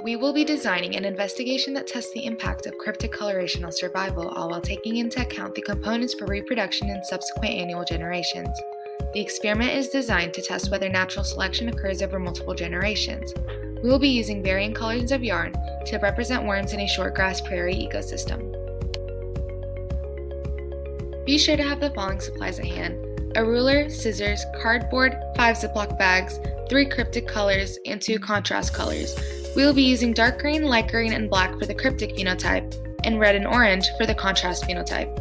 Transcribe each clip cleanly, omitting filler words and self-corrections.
We will be designing an investigation that tests the impact of cryptic coloration on survival, all while taking into account the components for reproduction in subsequent annual generations. The experiment is designed to test whether natural selection occurs over multiple generations. We will be using varying colors of yarn to represent worms in a shortgrass prairie ecosystem. Be sure to have the following supplies at hand: a ruler, scissors, cardboard, 5 Ziploc bags, 3 cryptic colors, and 2 contrast colors. We will be using dark green, light green, and black for the cryptic phenotype, and red and orange for the contrast phenotype.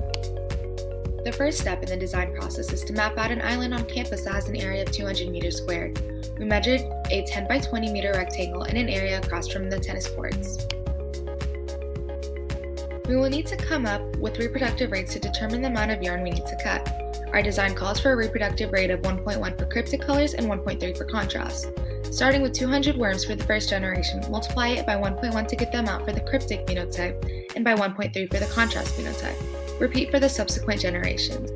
The first step in the design process is to map out an island on campus that has an area of 200 meters squared. We measured a 10 by 20 meter rectangle in an area across from the tennis courts. We will need to come up with reproductive rates to determine the amount of yarn we need to cut. Our design calls for a reproductive rate of 1.1 for cryptic colors and 1.3 for contrast. Starting with 200 worms for the first generation, multiply it by 1.1 to get the amount for the cryptic phenotype, and by 1.3 for the contrast phenotype. Repeat for the subsequent generations.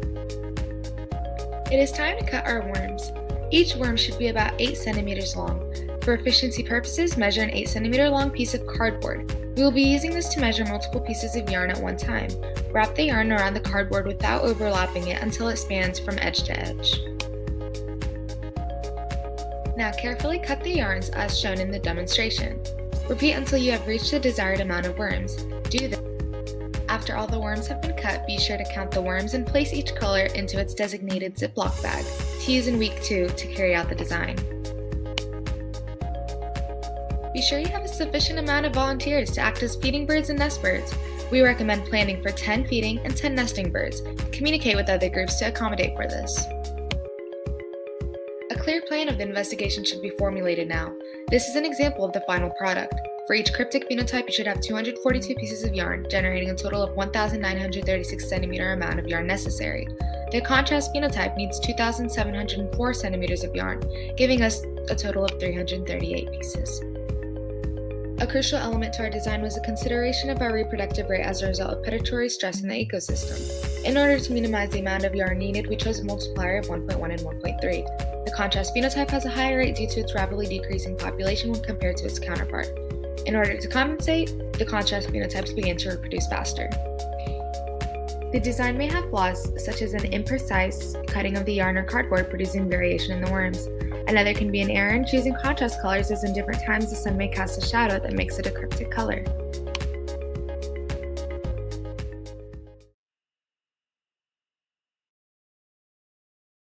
It is time to cut our worms. Each worm should be about 8 centimeters long. For efficiency purposes, measure an 8 centimeter long piece of cardboard. We will be using this to measure multiple pieces of yarn at one time. Wrap the yarn around the cardboard without overlapping it until it spans from edge to edge. Now carefully cut the yarns as shown in the demonstration. Repeat until you have reached the desired amount of worms. Do this. After all the worms have been cut, be sure to count the worms and place each color into its designated Ziploc bag to use in week 2 to carry out the design. Be sure you have a sufficient amount of volunteers to act as feeding birds and nest birds. We recommend planning for 10 feeding and 10 nesting birds. Communicate with other groups to accommodate for this. A clear plan of the investigation should be formulated now. This is an example of the final product. For each cryptic phenotype, you should have 242 pieces of yarn, generating a total of 1,936 centimeter amount of yarn necessary. The contrast phenotype needs 2,704 centimeters of yarn, giving us a total of 338 pieces. A crucial element to our design was the consideration of our reproductive rate as a result of predatory stress in the ecosystem. In order to minimize the amount of yarn needed, we chose a multiplier of 1.1 and 1.3. The contrast phenotype has a higher rate due to its rapidly decreasing population when compared to its counterpart. In order to compensate, the contrast phenotypes began to reproduce faster. The design may have flaws, such as an imprecise cutting of the yarn or cardboard producing variation in the worms. Another can be an error in choosing contrast colors, as in different times the sun may cast a shadow that makes it a cryptic color.